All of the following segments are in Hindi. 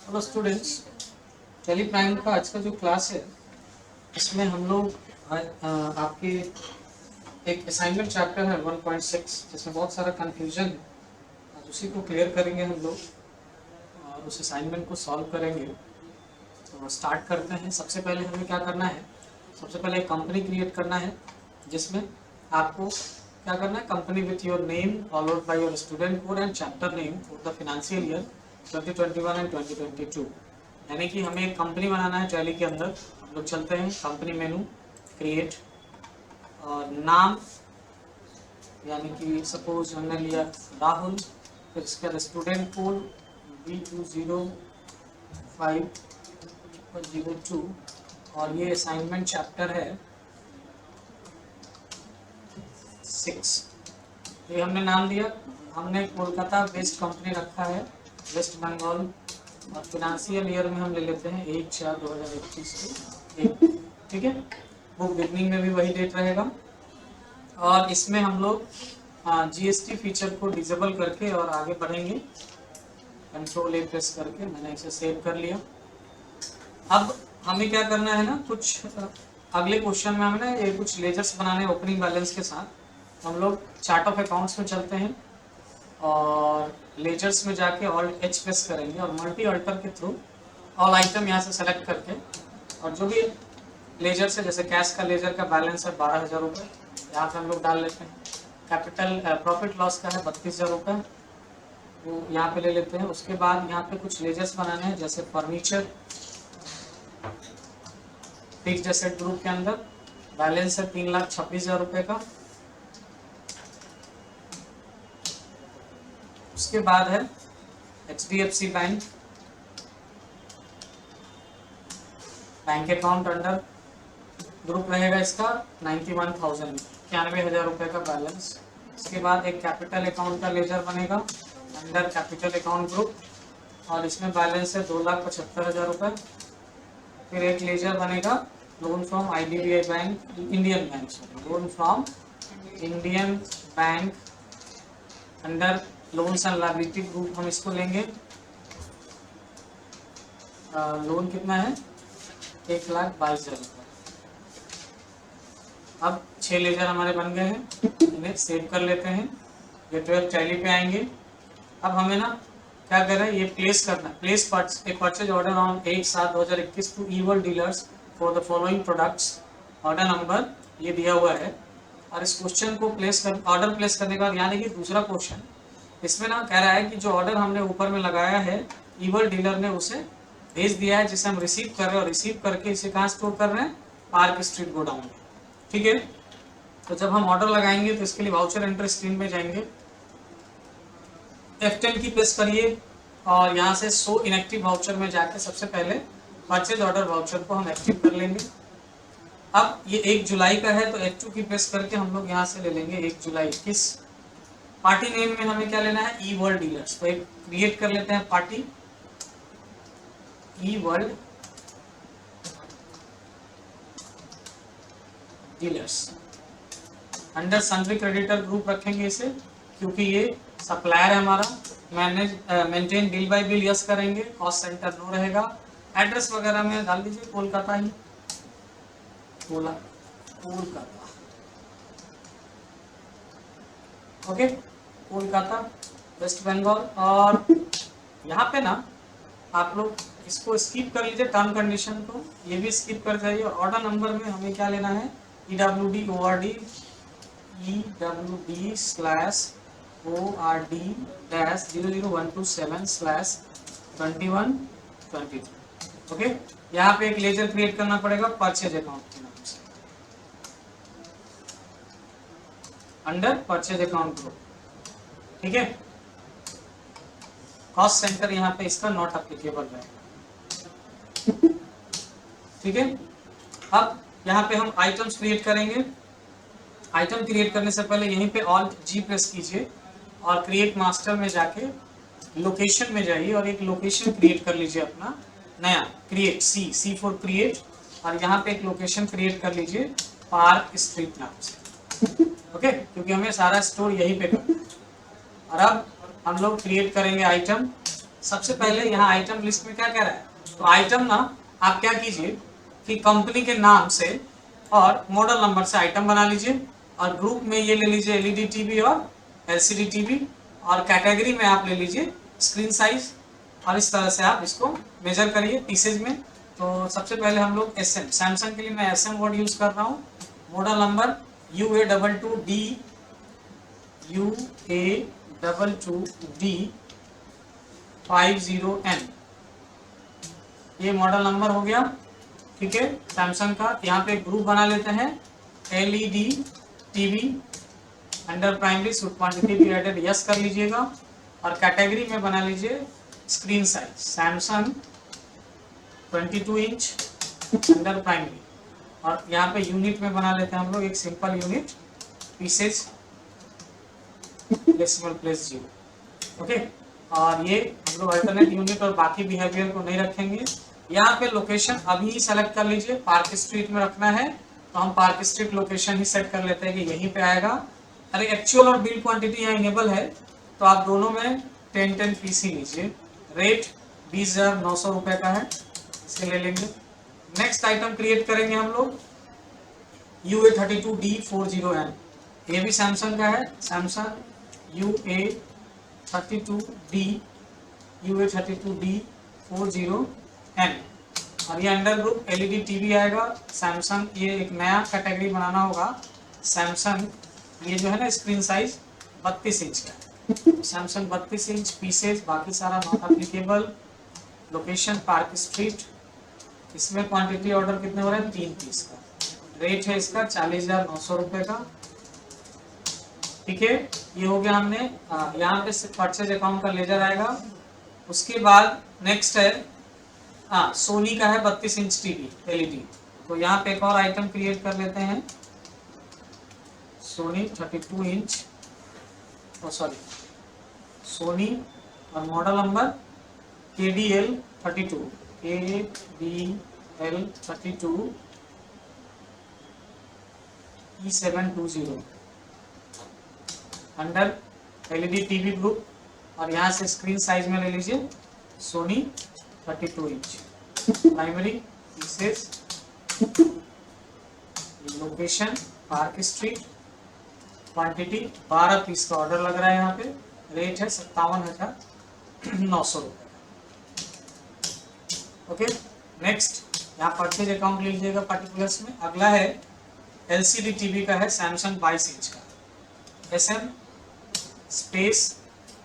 हेलो स्टूडेंट्स, टेली प्राइम का आज का जो क्लास है इसमें हम लोग आपके एक असाइनमेंट चैप्टर है 1.6 जिसमें बहुत सारा कन्फ्यूजन है। आज उसी को क्लियर करेंगे हम लोग और उस असाइनमेंट को सॉल्व करेंगे। तो स्टार्ट करते हैं। सबसे पहले हमें क्या करना है, सबसे पहले एक कंपनी क्रिएट करना है जिसमें आपको क्या करना है, company with your name followed by your student code and chapter name for the financial year 2021 and 2022। यानी कि हमें एक कंपनी बनाना है टैली के अंदर। हम लोग चलते हैं कंपनी मेनू, क्रिएट और नाम, यानी कि सपोज हमने लिया राहुल, फिर इसका स्टूडेंट कोड B205002 और ये असाइनमेंट चैप्टर है 6। ये हमने नाम दिया, हमने कोलकाता बेस्ड कंपनी रखा है, वेस्ट बंगाल, और फिनेंशियल ईयर में हम ले लेते हैं 1/4/2021 को। ठीक है, बुक बिगनिंग में भी वही डेट रहेगा। और इसमें हम लोग जीएसटी फीचर को डिसेबल करके और आगे बढ़ेंगे। कंट्रोल A प्रेस करके मैंने इसे सेव कर लिया। अब हमें क्या करना है ना, कुछ अगले क्वेश्चन में हमें ना ये कुछ लेजर्स बनाने ओपनिंग बैलेंस के साथ। हम लोग चार्ट ऑफ अकाउंट्स में चलते हैं और लेजर्स में जाके ऑल्ट H प्रेस करेंगे और मल्टी अल्टर के थ्रू ऑल आइटम यहाँ से सेलेक्ट करके और जो भी लेजर से, जैसे कैश का लेजर का बैलेंस है 12,000 रुपये, यहाँ पे हम लोग डाल लेते हैं। कैपिटल प्रॉफिट लॉस का है 32,000 रुपये, वो यहाँ पे ले लेते हैं। उसके बाद यहाँ पे कुछ लेजर्स बनाने हैं, जैसे फर्नीचर फिक्स्ड एसेट ग्रुप के अंदर बैलेंस है 3,26,000 रुपये का। उसके बाद है HDFC bank, bank account under group रहेगा इसका 91,000, 91,000 रुपये का बैलेंस। इसके बाद एक कैपिटल अकाउंट का लेजर बनेगा अंडर कैपिटल अकाउंट ग्रुप और इसमें बैलेंस है 2,75,000 रुपये। फिर एक लेजर बनेगा loan from IDBI bank, Indian bank, loan from Indian bank under loans and liability group, हम इसको लेंगे। लोन कितना है, 1,22,000 रुपये। अब 6 लेजर हमारे बन गए हैं, इन्हें सेव कर लेते हैं। ये 12 टैली पे आएंगे। अब हमें ना क्या कर रहे हैं, ये प्लेस करना, place purchase order on 8/7/2021 to evil dealers for the following products. Order number ये दिया हुआ है और इस क्वेश्चन को ऑर्डर प्लेस करने के बाद यहाँ देखिए दूसरा क्वेश्चन, इसमें ना कह रहा है कि जो ऑर्डर हमने ऊपर में लगाया है ईवल डीलर ने उसे भेज दिया है, जिसे हम रिसीव कर रहे हैं और रिसीव करके इसे कहाँ स्टोर कर रहे हैं, पार्क स्ट्रीट गोडाउन में। ठीक है, तो जब हम ऑर्डर लगाएंगे तो इसके लिए वाउचर एंटर स्क्रीन में जाएंगे, F10 की प्रेस करिए और यहाँ से शो इनएक्टिव वाउचर में जाके सबसे पहले परचेज ऑर्डर वाउचर को हम एक्टिव कर लेंगे। अब ये 1 जुलाई का है तो F2 की प्रेस करके हम लोग यहाँ से ले लेंगे 1 जुलाई 21। पार्टी नेम में हमें क्या लेना है, ई वर्ल्ड डीलर्स, तो एक क्रिएट कर लेते हैं party E world dealers. Under sundry creditor group रखेंगे इसे, क्योंकि ये सप्लायर है हमारा। Maintain deal by bill yes करेंगे, कॉस्ट सेंटर नो रहेगा। एड्रेस वगैरह में डाल दीजिए कोलकाता ही, कोलकाता, ओके, कोलकाता वेस्ट बंगाल। और यहाँ पे ना आप लोग इसको स्किप कर लीजिए, टर्म कंडीशन को ये भी स्किप कर जाइए। और ऑर्डर नंबर में हमें क्या लेना है, EWD ORD EWD/00127/2122। ओके, यहाँ पे एक लेजर क्रिएट करना पड़ेगा परचेज अकाउंट के नाम से अंडर परचेज अकाउंट ग्रुप। ठीक है, कॉस्ट सेंटर यहाँ पे इसका नॉट अप्लीकेबल रहेगा। ठीक है, अब यहाँ पे हम आइटम्स क्रिएट करेंगे। आइटम क्रिएट करने से पहले यहीं पे ऑल्ट G प्रेस कीजिए और क्रिएट मास्टर में जाके लोकेशन में जाइए और एक लोकेशन क्रिएट कर लीजिए अपना नया, क्रिएट C फॉर क्रिएट, और यहाँ पे एक लोकेशन क्रिएट कर लीजिए पार्क स्ट्रीट नाम से। ओके, क्योंकि हमें सारा स्टोर यहीं पे करना है। और अब हम लोग क्रिएट करेंगे आइटम सबसे पहले यहाँ आइटम लिस्ट में क्या कह रहा है, तो आइटम ना आप क्या कीजिए कि कंपनी के नाम से और मॉडल नंबर से आइटम बना लीजिए, और ग्रुप में ये ले लीजिए एलईडी टीवी और एलसीडी टीवी, और कैटेगरी में आप ले लीजिए स्क्रीन साइज, और इस तरह से आप इसको मेजर करिए पीसेज में। तो सबसे पहले हम लोग एसएम, सैमसंग के लिए मैं एसएम वर्ड यूज कर रहा हूँ। मॉडल नंबर UA22D50N, ये मॉडल नंबर हो गया। ठीक है, सैमसंग का। यहाँ पे ग्रुप बना लेते हैं LED TV under primary, suit quantity भी एडेड, यस कर लीजिएगा। और कैटेगरी में बना लीजिए screen size, Samsung 22 inch under primary. और यहाँ पे यूनिट में बना लेते हैं हम लोग एक simple unit, pieces decimal place 0। Okay, और ये हम लोग अल्टरनेट यूनिट और बाकी बिहेवियर को नहीं रखेंगे। यहाँ पे लोकेशन अभी ही सेलेक्ट कर लीजिए, पार्क स्ट्रीट में रखना है तो हम पार्क स्ट्रीट लोकेशन ही सेट कर लेते हैं कि यहीं पे आएगा। अरे एक्चुअल और बिल क्वांटिटी यहाँ इनेबल है तो आप दोनों में 10 पीस ही लीजिए। रेट 20,900 रुपये का है, इसे ले लेंगे। नेक्स्ट आइटम क्रिएट करेंगे हम लोग UA32D40N, ये भी सैमसंग का है, सैमसंग UA32D40N। और ये अंडर ग्रुप एलईडी टीवी आएगा सैमसंग। ये एक नया कैटेगरी बनाना होगा सैमसंग, ये जो है ना स्क्रीन साइज 32 इंच का है, सैमसंग 32 इंच, पीसेज बाकी सारा not applicable. Location park street, इसमें क्वांटिटी ऑर्डर कितने हो रहे हैं, 3 पीस का। रेट है इसका 40,900 रुपये का। ठीक है, ये हो गया हमने। यहाँ पे परचेज अकाउंट का लेजर आएगा। उसके बाद नेक्स्ट है सोनी का है 32 इंच टीवी एलईडी, तो यहाँ पे एक और आइटम क्रिएट कर लेते हैं, सोनी 32 इंच, सॉरी सोनी, और model number KDL32 E720 under LED TV group. और यहाँ से स्क्रीन साइज में ले लीजिए Sony 32 inch, primary, pieces, location park street, quantity 12 piece का ऑर्डर लग रहा है यहाँ पे। रेट है 57,900 रुपये। ओके, नेक्स्ट यहाँ परचेज अकाउंट ले लीजिएगा पर्टिकुलर्स में। अगला है एलसीडी टीवी का है सैमसंग 22 इंच का, SM स्पेस,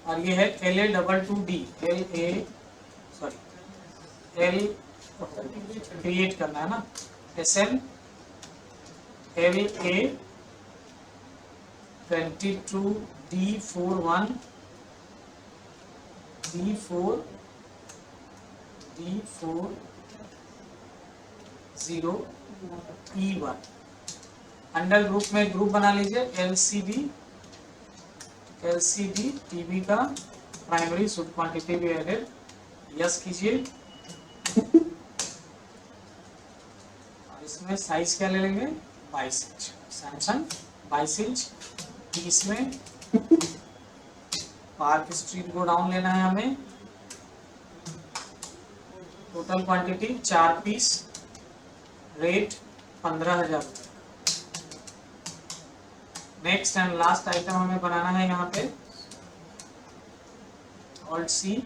और ये है LA22D, L क्रिएट करना है ना, SM LA22D41 D40E1। Under group में ग्रुप बना लीजिए LCD टीवी का, प्राइमरी, सूट क्वांटिटी भी एडेड, यस कीजिए। और इसमें साइज क्या ले लेंगे, 22 इंच, सैमसंग 22 इंच। इसमें पार्क स्ट्रीट गोडाउन लेना है हमें। टोटल क्वांटिटी 4 पीस, रेट 15,000 रुपये। नेक्स्ट एंड लास्ट आइटम हमें बनाना है यहाँ पे alt C,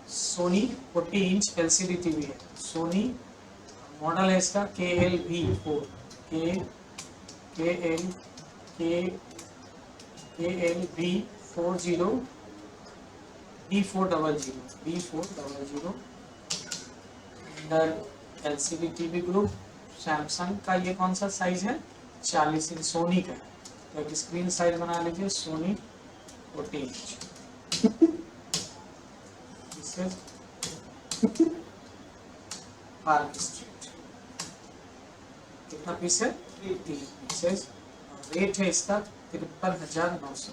Sony 40 inch LCD TV है, सोनी, मॉडल है इसका KLV4 KLV40 B400 under LCD TV group. Samsung का ये कौन सा साइज है, 40 इंच, सोनी का है, तो एक स्क्रीन साइज बना लीजिए सोनी 40 इंच। पार्क स्ट्रीट, कितना पीस है, 3 पीसेस। रेट है इसका 53,900,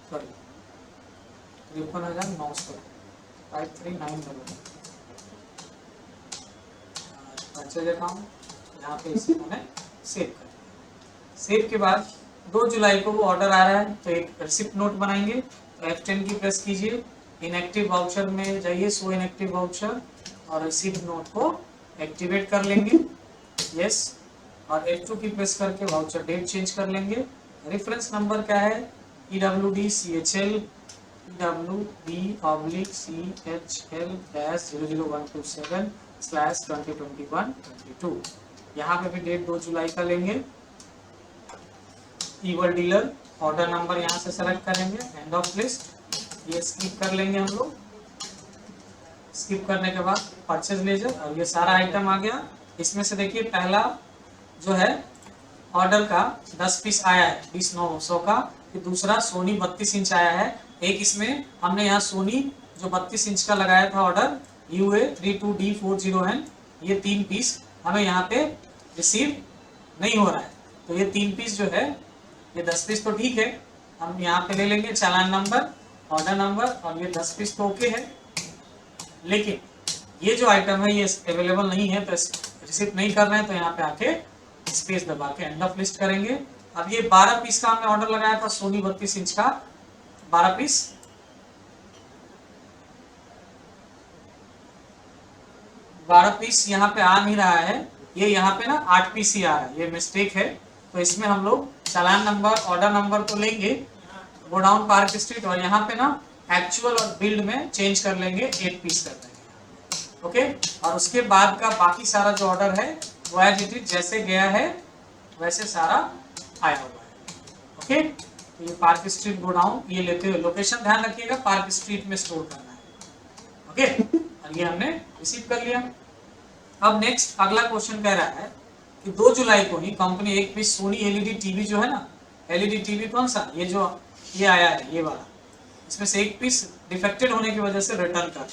सॉरी 53,900, 53,900। परचेज अकाउंट यहाँ पे इसे मैंने सेव कर दिया। सेव के बाद 2 जुलाई को वो ऑर्डर आ रहा है तो एक रिसिप्ट नोट बनाएंगे, तो F10 की प्रेस कीजिए। इनएक्टिव वाउचर में जाइए, सो इनएक्टिव वाउचर, और रिसीव नोट को एक्टिवेट कर लेंगे, यस, और F2 की प्रेस करके वाउचर डेट चेंज कर लेंगे। रेफरेंस नंबर क्या है, EWD CHL-00127/2021-22। यहाँ पे भी डेट 2 जुलाई का लेंगे। ईवल डीलर ऑर्डर नंबर यहाँ से सेलेक्ट करेंगे, एंड ऑफ लिस्ट, ये स्किप कर लेंगे हम लोग। स्किप करने के बाद परचेज लेजर, और ये सारा आइटम आ गया। इसमें से देखिए पहला जो है ऑर्डर का 10 पीस आया है 20,900 का, फिर दूसरा सोनी 32 इंच आया है, एक इसमें हमने यहाँ सोनी जो 32 इंच का लगाया था ऑर्डर UA32D40N, ये 3 पीस हमें यहाँ पे रिसीव नहीं हो रहा है, तो ये 3 पीस जो है, ये 10 पीस तो ठीक है, हम यहाँ पे ले लेंगे चालान नंबर, ऑर्डर नंबर, और ये 10 पीस तो ओके है, लेकिन ये जो आइटम है ये अवेलेबल नहीं है, तो रिसीव नहीं कर रहे हैं, तो यहाँ पे आके स्पेस दबा के एंड ऑफ लिस्ट करेंगे। अब ये 12 पीस का हमने ऑर्डर लगाया था सोनी 32 इंच का, 12 पीस यहाँ पे आ नहीं रहा है, ये यहाँ पे ना 8 पीस ही आ रहा है, ये मिस्टेक है। तो इसमें हम लोग चालान नंबर, ऑर्डर नंबर तो लेंगे, गोडाउन पार्क स्ट्रीट, और यहाँ पे ना एक्चुअल और बिल्ड में चेंज कर लेंगे, 8 पीस कर देंगे, ओके। और उसके बाद का बाकी सारा जो ऑर्डर है वो एज इट इज जैसे गया है वैसे सारा आया हुआ है, ओके। तो ये पार्क स्ट्रीट गोडाउन, ये लेते हुए लोकेशन ध्यान रखिएगा, पार्क स्ट्रीट में स्टोर करना है, ओके। और ये हमने रिसीव कर लिया। अब नेक्स्ट अगला क्वेश्चन कह रहा है कि 2 जुलाई को ही कंपनी एक पीस सोनी एलईडी टीवी जो है ना, एलईडी टीवी कौन सा, ये जो ये आया है ये वाला, इसमें से एक पीस डिफेक्टेड होने की वजह से रिटर्न कर,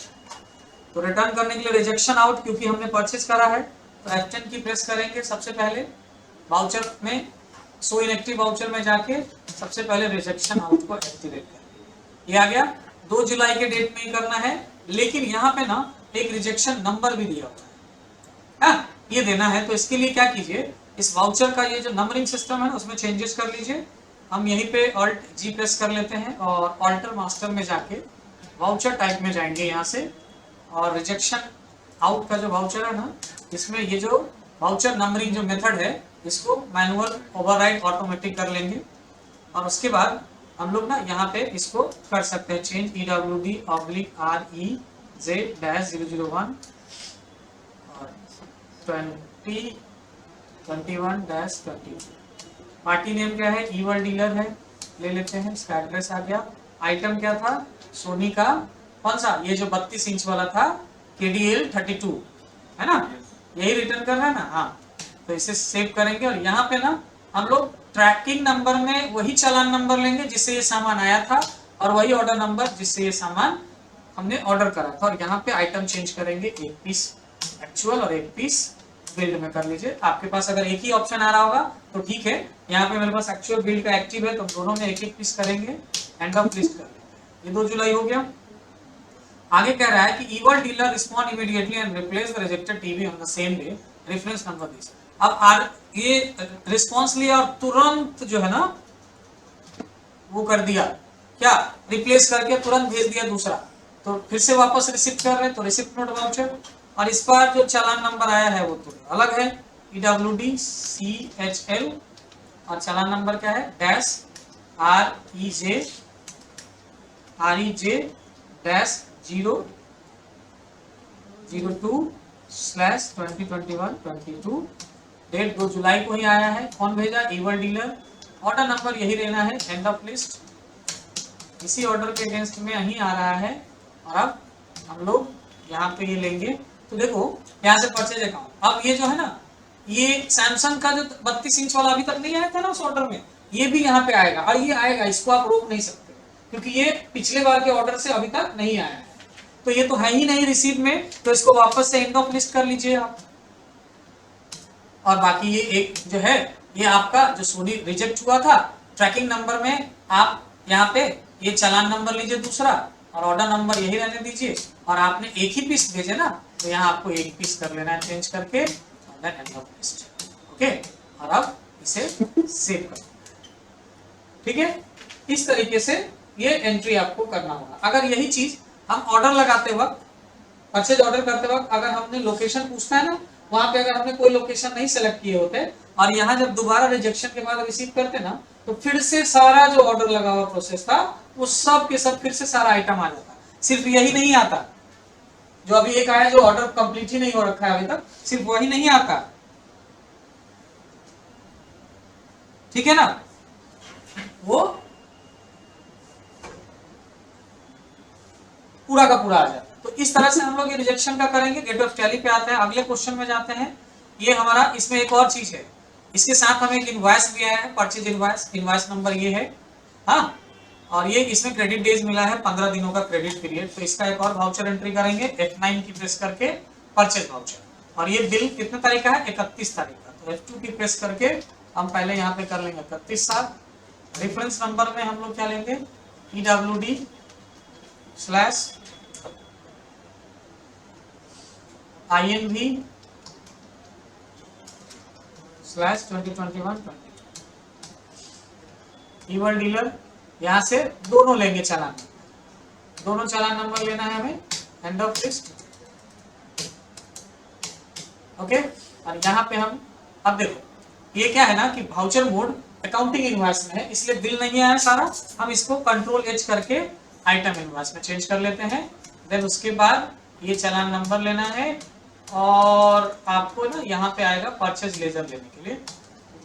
तो रिटर्न करने के लिए रिजेक्शन आउट, क्योंकि हमने परचेज करा है, तो F10 की प्रेस करेंगे। सबसे पहले वाउचर में, सो इनएक्टिव वाउचर में जाके सबसे पहले रिजेक्शन आउट को एक्टिवेट करेंगे। ये आ गया, 2 जुलाई के डेट में ही करना है, लेकिन यहाँ पे ना एक रिजेक्शन नंबर भी दिया हुआ है, ये देना है। तो इसके लिए क्या कीजिए, इस वाउचर का ये जो नंबरिंग सिस्टम है ना उसमें चेंजेस कर लीजिए। हम यहीं पे Alt G प्रेस कर लेते हैं और ऑल्टर मास्टर में जाके वाउचर टाइप में जाएंगे यहाँ से, और रिजेक्शन आउट का जो वाउचर है ना, इसमें ये जो वाउचर नंबरिंग जो मेथड है इसको मैनुअल ओवरराइड ऑटोमेटिक कर लेंगे। और उसके बाद हम लोग ना यहाँ पे इसको कर सकते हैं चेंज, EWD/REZ-001 और 2021-22। पार्टी नेम क्या है, ईवल डीलर है, ले लेते हैं। इसका एड्रेस आ गया। आइटम क्या था, सोनी का कौन सा, ये जो 32 इंच वाला था, KDL32 है ना, यही रिटर्न करना है ना, हाँ। तो इसे सेव करेंगे, और यहाँ पे ना हम लोग ट्रैकिंग नंबर में वही चालान नंबर लेंगे जिससे ये सामान आया था, और वही ऑर्डर नंबर जिससे ये सामान हमने ऑर्डर करा था, और यहाँ पे आइटम चेंज करेंगे, एक पीस एक्चुअल और एक पीस बिल्ड में कर लीजिए। आपके पास अगर एक ही ऑप्शन आ रहा होगा तो ठीक है, यहाँ पे मेरे पास एक्चुअल बिल्ड का एक्टिव है, तो दोनों में एक एक पीस करेंगे, एंड ऑफ लिस्ट कर लेंगे। ये 2 जुलाई हो गया। आगे कह रहा है कि evil dealer respond immediately and replace the rejected TV on the same day, reference number this. अब ये रिस्पॉन्स लिया और तुरंत जो है ना वो कर दिया, क्या, रिप्लेस करके तुरंत भेज दिया दूसरा, तो फिर से वापस रिसिप्ट कर रहे हैं, तो रिसिप्ट नोट वाउचर, और इस बार जो चालान नंबर आया है वो तो अलग है, EWD/CHL, और चालान नंबर क्या है, -REZ-002/2021-22। डेट 2 जुलाई को ही आया है। कौन भेजा, ईवल डीलर। ऑर्डर नंबर यही लेना है, एंड ऑफ लिस्ट, इसी ऑर्डर के अगेंस्ट में यही आ रहा है। और अब हम लोग यहाँ पे ये लेंगे, तो देखो यहाँ से परचेज अकाउंट, अब ये जो है ना, ये सैमसंग का जो 32 इंच वाला अभी तक नहीं आया था ना उस ऑर्डर में, ये भी यहाँ पे आएगा, और ये आएगा, इसको आप रोक नहीं सकते, क्योंकि ये पिछले बार के ऑर्डर से अभी तक नहीं आया है, तो ये तो है ही नहीं रिसीव में, तो इसको वापस से एंड ऑफ लिस्ट कर लीजिए आप। और बाकी ये एक जो है, ये आपका जो सोनी रिजेक्ट हुआ था, ट्रैकिंग नंबर में आप यहाँ पे ये चालान नंबर लीजिए दूसरा, और ऑर्डर नंबर यही रहने दीजिए, और आपने एक ही पीस भेजे ना, तो यहाँ आपको एक पीस कर लेना है चेंज करके, और then end of list, okay. और अब इसे सेव कर, ठीक है। इस तरीके से ये एंट्री आपको करना होगा। अगर यही चीज हम ऑर्डर लगाते वक्त, परचेज ऑर्डर करते वक्त अगर हमने लोकेशन पूछता है ना, वहां पे अगर हमने कोई लोकेशन नहीं सेलेक्ट किए होते और यहाँ जब दोबारा रिजेक्शन के बाद रिसीव करते ना, तो फिर से सारा जो ऑर्डर लगा हुआ प्रोसेस था वो सब के सब फिर से सारा आइटम आ जाता। सिर्फ यही नहीं आता, जो अभी एक आया जो ऑर्डर कंप्लीट ही नहीं हो रखा है अभी तक, सिर्फ वही नहीं आता, ठीक है ना, वो पूरा का पूरा आ जाता है। तो इस तरह से हम लोग ये रिजेक्शन का करेंगे। गेट ऑफ टैली पे आते हैं, अगले क्वेश्चन में जाते हैं। ये हमारा, इसमें एक और चीज है, इसके साथ हमें एक इनवॉइस भी आया है, परचेज इनवॉइस, इनवॉइस नंबर ये है, हाँ, और ये इसमें क्रेडिट डेज मिला है 15 दिनों का क्रेडिट पीरियड। तो इसका एक और वाउचर एंट्री करेंगे F9 की प्रेस करके, परचेज वाउचर, और ये बिल कितने तारीख का है, 31 तारीख का। तो F2 की प्रेस करके हम पहले यहाँ पे कर लेंगे 31 साल। रेफरेंस नंबर में हम लोग क्या लेंगे, EWD slash INV slash 2021-22। ईवर dealer, यहाँ से दोनों लेंगे चालान, दोनों चालान नंबर लेना है हमें, एंड ऑफ लिस्ट, ओके। और यहाँ पे हम, अब देखो ये क्या है ना कि वाउचर मोड अकाउंटिंग इनवॉइस में है, इसलिए बिल नहीं आया सारा, हम इसको Ctrl+H करके आइटम इनवॉइस में चेंज कर लेते हैं। देन उसके बाद ये चालान नंबर लेना है, और आपको ना यहाँ पे आएगा परचेज लेजर लेने के लिए,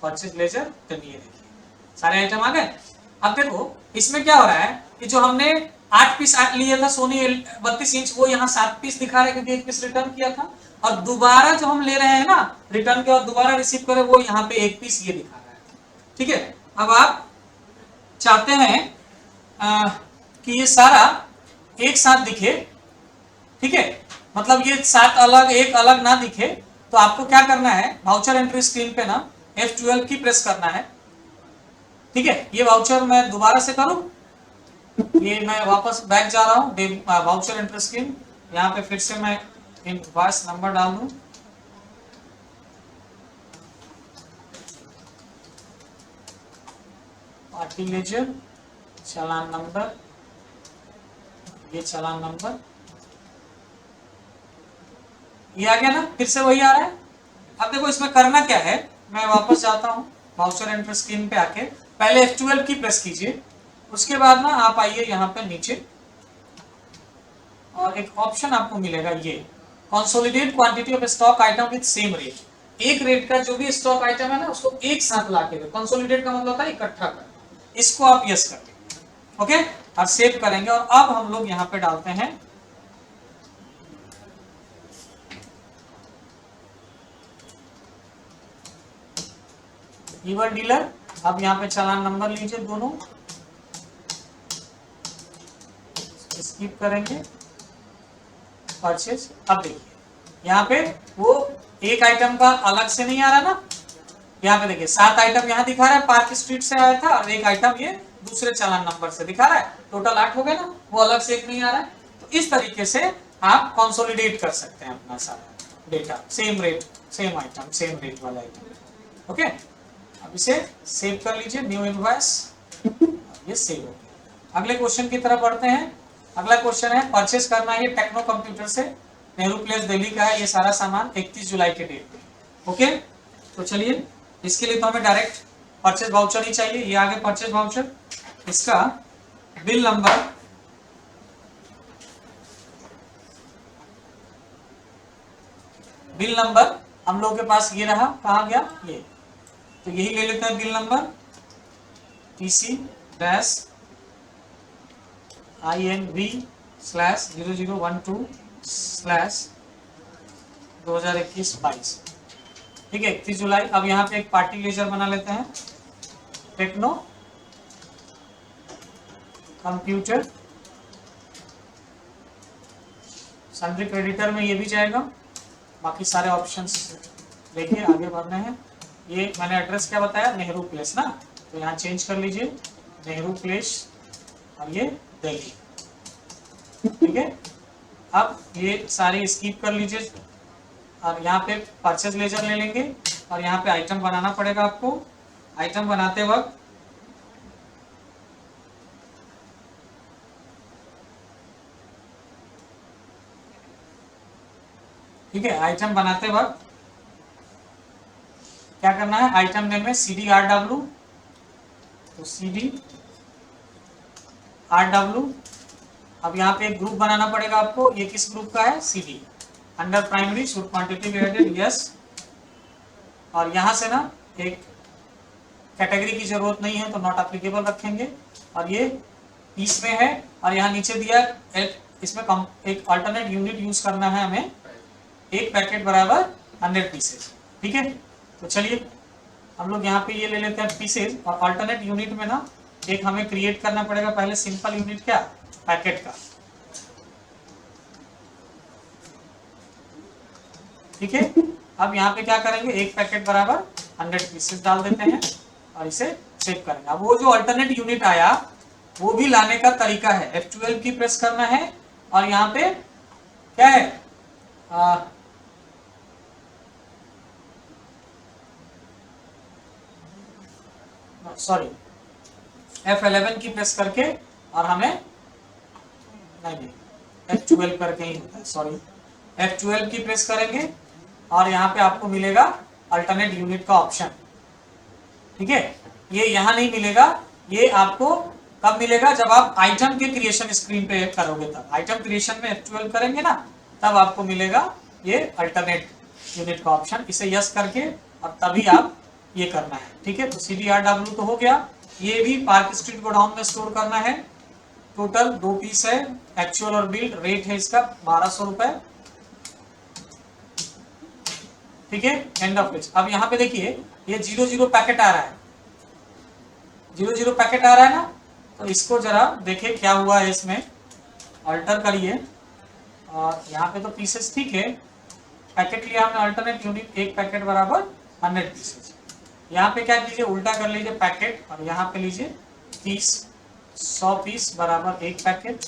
परचेज लेजर, तो ये देखिए सारे आइटम आ गए। अब देखो इसमें क्या हो रहा है कि जो हमने 8 पीस लिया था सोनी 32 इंच, वो यहाँ 7 पीस दिखा रहा है क्योंकि 1 पीस रिटर्न किया था, और दोबारा जो हम ले रहे हैं ना रिटर्न के बाद दोबारा रिसीव करे, वो यहाँ पे 1 पीस ये दिखा रहा है, ठीक है। अब आप चाहते हैं कि ये सारा एक साथ दिखे, ठीक है, मतलब ये 7 अलग एक अलग ना दिखे, तो आपको क्या करना है, वाउचर एंट्री स्क्रीन पे ना F12 की प्रेस करना है, ठीक है। ये वाउचर मैं दोबारा से करूं, ये मैं वापस बैक जा रहा हूं, वाउचर एंट्री स्क्रीन, यहाँ पे फिर से मैं इनवॉइस नंबर डाल दूं, पार्टी लेजर, चालान नंबर, ये चालान नंबर, ये आ गया ना, फिर से वही आ रहा है। अब देखो इसमें करना क्या है, मैं वापस जाता हूँ वाउचर एंट्री स्क्रीन पे आके, पहले F12 की प्रेस कीजिए, उसके बाद ना आप आइए यहाँ पे नीचे, और एक ऑप्शन आपको मिलेगा ये consolidate quantity of stock item with same rate, एक रेट का जो भी स्टॉक आइटम है ना उसको एक साथ ला के दो, कंसोलिडेट का मतलब होता है इकट्ठा करना, इसको आप यस कर देंगे, ओके, और सेव करेंगे। और अब हम लोग यहाँ पे डालते हैं ईवर डीलर, अब यहाँ पे चालान नंबर लीजिए दोनों, स्किप करेंगे, परचेज। अब देखिए यहाँ पे वो एक आइटम का अलग से नहीं आ रहा ना, यहाँ पे देखिए 7 आइटम यहाँ दिखा रहा है, पार्क स्ट्रीट से आया था, और एक आइटम ये दूसरे चालान नंबर से दिखा रहा है, टोटल 8 हो गए ना, वो अलग से एक नहीं आ रहा है। तो इस तरीके से आप कंसोलिडेट कर सकते हैं अपना सारा data, same rate, same item, same rate वाला आइटम, ओके। अब इसे सेव कर लीजिए, न्यू इनवॉइस, ये सेव हो गया। अगले क्वेश्चन की तरफ बढ़ते हैं। अगला क्वेश्चन है, परचेस करना है ये टेक्नो कंप्यूटर से, नेहरू प्लेस दिल्ली का है ये सारा सामान 31 जुलाई के डेट में, ओके। तो चलिए इसके लिए तो हमें डायरेक्ट परचेज वाउचर ही चाहिए, ये आगे परचेज वाउचर, इसका बिल नंबर, बिल नंबर हम लोगों के पास ये रहा, कहाँ गया ये, तो यही ले लेते हैं bill number, TC dash INV slash 0012 slash 2021-22, ठीक है, 31 जुलाई। अब यहाँ पे एक पार्टी लेजर बना लेते हैं, टेक्नो कंप्यूटर, सन्ड्री क्रेडिटर में ये भी जाएगा, बाकी सारे ऑप्शंस देखिए आगे बढ़ने हैं। ये मैंने एड्रेस क्या बताया, नेहरू प्लेस ना, तो यहाँ चेंज कर लीजिए नेहरू प्लेस, और ये दिल्ली, ठीक है। अब ये सारे स्किप कर लीजिए, और यहाँ पे परचेज लेजर ले लेंगे, और यहाँ पे आइटम बनाना पड़ेगा आपको। आइटम बनाते वक्त ठीक है, आइटम बनाते वक्त क्या करना है, आइटम नेम में CDRW, तो CDRW। अब यहाँ पे एक ग्रुप बनाना पड़ेगा आपको, ये किस ग्रुप का है, CD। Under primary should quantity be added, yes. और यहाँ से ना एक कैटेगरी की जरूरत नहीं है तो नॉट एप्लीकेबल रखेंगे, और ये पीस में है, और यहाँ नीचे दिया इसमें एक अल्टरनेट यूनिट यूज करना है हमें, एक पैकेट बराबर 100 पीसेज। ठीक है, तो चलिए हम लोग यहाँ पे ये ले लेते हैं पीसेज, और अल्टरनेट यूनिट में ना एक हमें क्रिएट करना पड़ेगा पहले सिंपल यूनिट, क्या, पैकेट का। ठीक है, अब यहाँ पे क्या करेंगे, एक पैकेट बराबर 100 पीसेज डाल देते हैं और इसे सेव करेंगे। अब वो जो अल्टरनेट यूनिट आया वो भी लाने का तरीका है, F12 की प्रेस करना है, और यहाँ पे क्या है, सॉरी F11 की प्रेस करके, और हमें नहीं F12 करके ही होता है, सॉरी F12 की प्रेस करेंगे, और यहाँ पे आपको मिलेगा अल्टरनेट यूनिट का ऑप्शन। ठीक है, ये यहाँ नहीं मिलेगा, ये आपको कब मिलेगा, जब आप आइटम के क्रिएशन स्क्रीन पे करोगे, तब आइटम क्रिएशन में F12 करेंगे ना, तब आपको मिलेगा ये अल्टरनेट यूनिट का ऑप्शन। इसे यस करके और तभी आप ये करना है। ठीक है, तो CDRW तो हो गया। ये भी पार्क स्ट्रीट गोडाउन में स्टोर करना है। टोटल 2 पीस है, एक्चुअल और बिल्ड, रेट है इसका 1200 रुपए। ठीक है, एंड ऑफ विच। अब यहाँ पे देखिए ये 00 पैकेट आ रहा है, 00 पैकेट आ रहा है ना, तो इसको जरा देखें क्या हुआ है, इसमें अल्टर करिए, और यहाँ पे तो पीसेस ठीक है, पैकेट लिया हमने अल्टरनेट यूनिट, एक पैकेट बराबर 100 पीसेस। यहाँ पे क्या कीजिए, उल्टा कर लीजिए पैकेट, और यहाँ पे लीजिए पीस, 100 पीस बराबर एक पैकेट,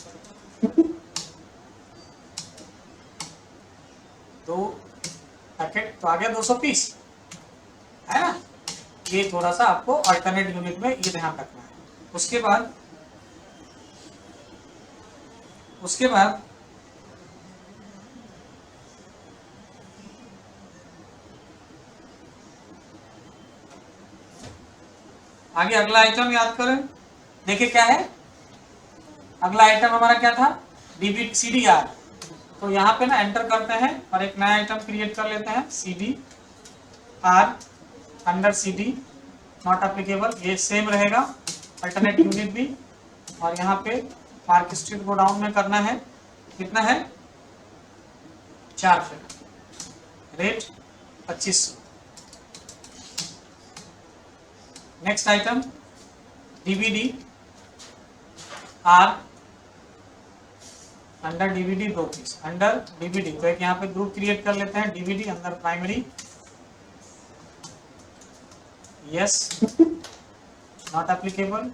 2 पैकेट तो आ गया 200 पीस, है ना। ये थोड़ा सा आपको अल्टरनेट यूनिट में ये ध्यान रखना है। उसके बाद आगे अगला आइटम याद करें, देखिए क्या है, अगला आइटम हमारा क्या था, CDR। तो यहाँ पे ना एंटर करते हैं और एक नया आइटम क्रिएट कर लेते हैं, CDR under CD not applicable, ये सेम रहेगा अल्टरनेट यूनिट भी। और यहाँ पे पार्क स्ट्रीट गोडाउन में करना है, कितना है, 4 packet, rate 2500। Next item DVD R under DVD 2 piece, under DVD, तो एक यहाँ पे ग्रुप क्रिएट कर लेते हैं, DVD अंदर primary, yes, not applicable,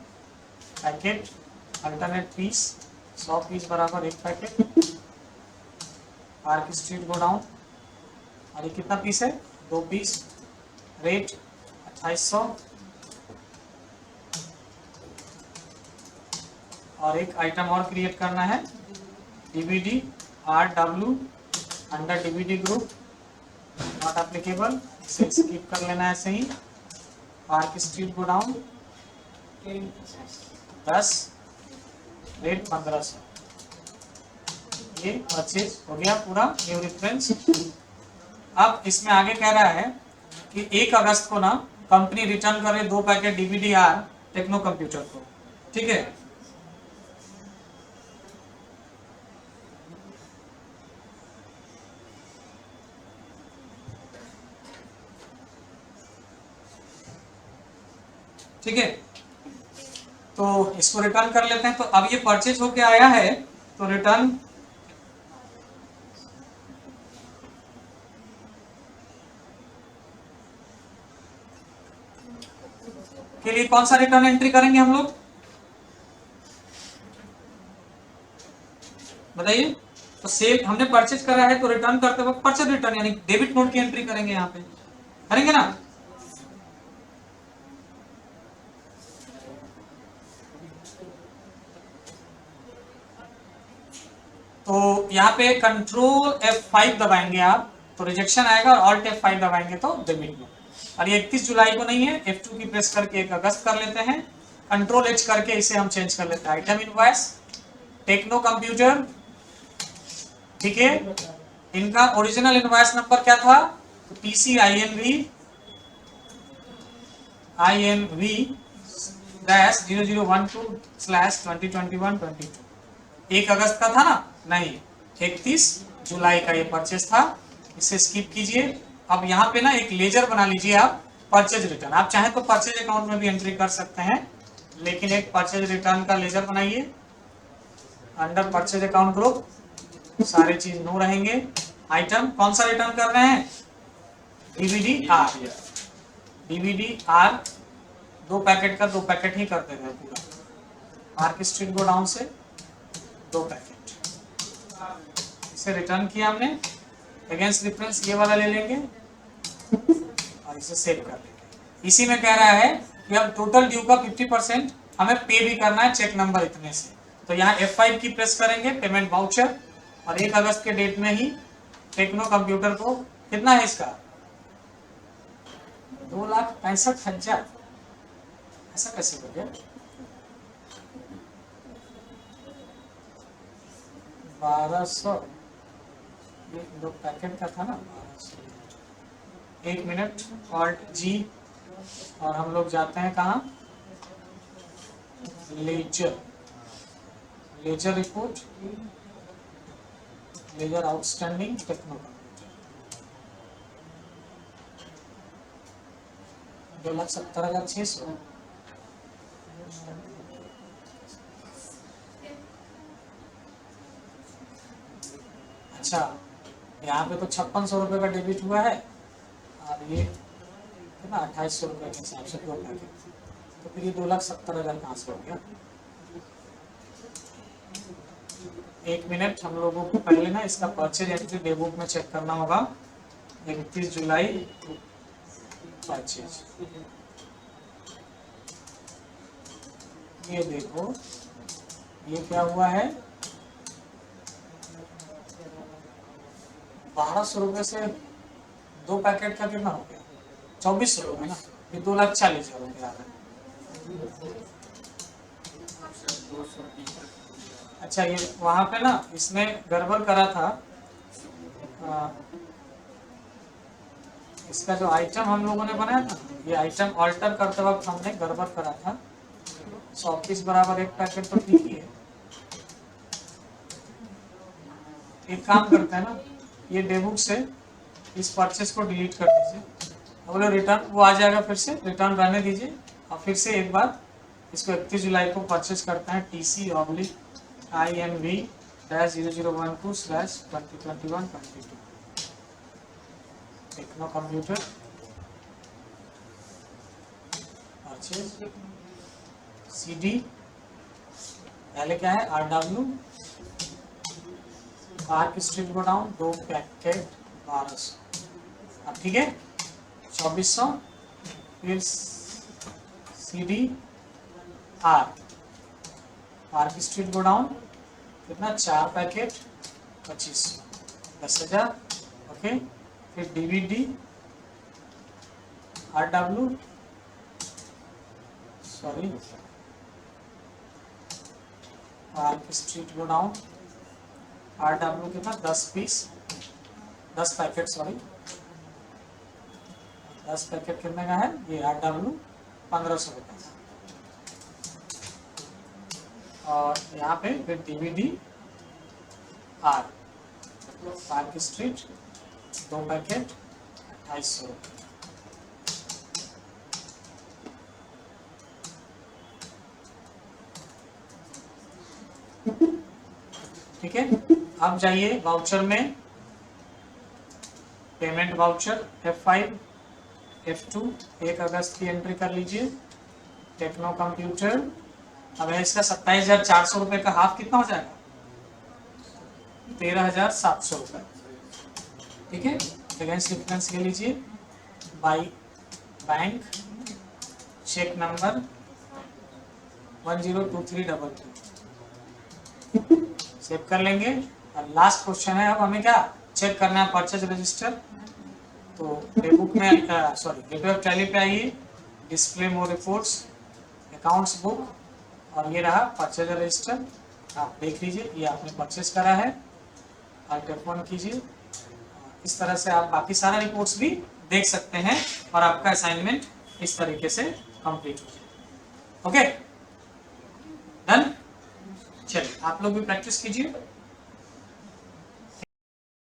packet alternate piece, 100 piece बराबर एक पैकेट, पार्क स्ट्रीट गोडाउन, और ये कितना पीस है, 2 पीस, रेट 2800। और एक आइटम और क्रिएट करना है, DVD RW under DVD group, not applicable, इसे स्किप कर लेना है ऐसे ही, पार्क स्ट्रीट गोडाउन 10, रेट 1500। ये परचेज हो गया पूरा, न्यू रेफरेंस। अब इसमें आगे कह रहा है कि 1 अगस्त को ना कंपनी रिटर्न करे 2 packet DVD R techno computer को। ठीक है, ठीक है, तो इसको रिटर्न कर लेते हैं। तो अब ये परचेज होके आया है, तो रिटर्न के लिए कौन सा रिटर्न एंट्री करेंगे हम लोग, बताइए। तो सेल हमने परचेज करा है, तो रिटर्न करते वक्त परचेज रिटर्न यानी डेबिट नोट की एंट्री करेंगे, यहाँ पे करेंगे ना। तो यहाँ पे कंट्रोल F5 दबाएंगे आप, तो रिजेक्शन आएगा और ऑल्ट F5 दबाएंगे तो डेबिट में। और ये 31 जुलाई को नहीं है, F2 की प्रेस करके 1 अगस्त कर लेते हैं, कंट्रोल H करके इसे हम चेंज कर लेते हैं। आइटम इनवॉइस टेक्नो कंप्यूटर, ठीक है, इनका ओरिजिनल इनवॉइस नंबर क्या था, तो TC INV डैश 0012/2021-22 1 अगस्त का था ना, नहीं 31 जुलाई का ये परचेज था, इसे स्किप कीजिए। अब यहाँ पे ना एक लेजर बना लीजिए आप, परचेज रिटर्न। आप चाहे तो परचेज अकाउंट में भी एंट्री कर सकते हैं, लेकिन एक परचेज रिटर्न का लेजर बनाइए अंडर परचेज अकाउंट ग्रुप, सारे चीज नो रहेंगे। आइटम कौन सा रिटर्न कर रहे हैं, DVD-R 2 पैकेट का 2 पैकेट ही करते हैं पूरा, मार्क स्ट्रीट गोडाउन से 2 पैकेट, इसे रिटर्न किया हमने। अगेंस्ट डिफरेंस ये वाला ले लेंगे और इसे सेव कर लेंगे। इसी में कह रहा है कि अब टोटल ड्यू का 50% हमें पे भी करना है चेक नंबर इतने से, तो यहाँ F5 की प्रेस करेंगे, पेमेंट वाउचर, और 1 अगस्त के डेट में ही टेक्नो कंप्यूटर को कितना है इसका 2,65,000, ऐसा कैसे हो गया, 1200, ये 2 पैकेट का था ना 1200। 1 मिनट, ऑल्ट G, और हम लोग जाते हैं कहाँ, ledger report, ledger outstanding techno computer 2,70,600। अच्छा, यहाँ पे तो 5600 रुपये का डेबिट हुआ है, और ये कितना 2800 रुपये के हिसाब से 2 पैकेट, तो फिर ये 2,70,000 कहाँ से हो गया। 1 मिनट, हम लोगों को पहले ना इसका परचेज एंट्री डे बुक में चेक करना होगा। 31 जुलाई परचेज, ये देखो ये क्या हुआ है, 1200 रुपये से 2 पैकेट का कितना हो गया 2400 रुपये ना, ये 2,40,000 रुपये आ रहा है। अच्छा, ये वहां पे ना इसने गड़बड़ करा था, इसका जो आइटम हम लोगों ने बनाया था, ये आइटम ऑल्टर करते वक्त हमने गड़बड़ करा था। 130 बराबर 1 पैकेट तो ठीक ही है। एक काम करते हैं ना, ये डेबुक से इस परचेस को डिलीट कर दीजिए, और रिटर्न वो आ जाएगा, फिर से रिटर्न रहने दीजिए, और फिर से एक बार इसको 31 जुलाई को परचेस करते हैं, TC-INV-0012/2021-22 techno computer purchase, CD पहले क्या है, RW mark street godown 2 packet 1200, अब ठीक है 2400, फिर CD-R मार्क स्ट्रीट गोडाउन कितना 4 पैकेट 2500, 10,000, ओके। फिर DVD-RW sorry mark street godown RW कितना 10 पैकेट, सॉरी 10 पैकेट कितने का है, ये RW 1500 रुपये, और यहाँ पे फिर DVD-R पार्क स्ट्रीट 2 पैकेट 2800 रुपये। ठीक है, अब जाइए वाउचर में, पेमेंट वाउचर F5 F2 1 अगस्त की एंट्री कर लीजिए, टेक्नो कंप्यूटर। अब है इसका 27,400 रुपये का हाफ कितना हो जाएगा 13,700 रुपये, ठीक है। अगेंस्ट डिफरेंस ले लीजिए, by bank cheque number 102322 save कर लेंगे। और लास्ट क्वेश्चन है, अब हमें क्या चेक करना है परचेज रजिस्टर, तो प्लेबुक में सॉरी गेटवे ऑफ टैली पे आइए, डिस्प्ले मोर रिपोर्ट्स, अकाउंट्स बुक, और ये रहा परचेज रजिस्टर। आप देख लीजिए ये आपने परचेज करा है, Alt F1 कीजिए। इस तरह से आप बाकी सारा रिपोर्ट्स भी देख सकते हैं और आपका असाइनमेंट इस तरीके से कंप्लीट हो जाए। ओके डन, चलिए आप लोग भी प्रैक्टिस कीजिए।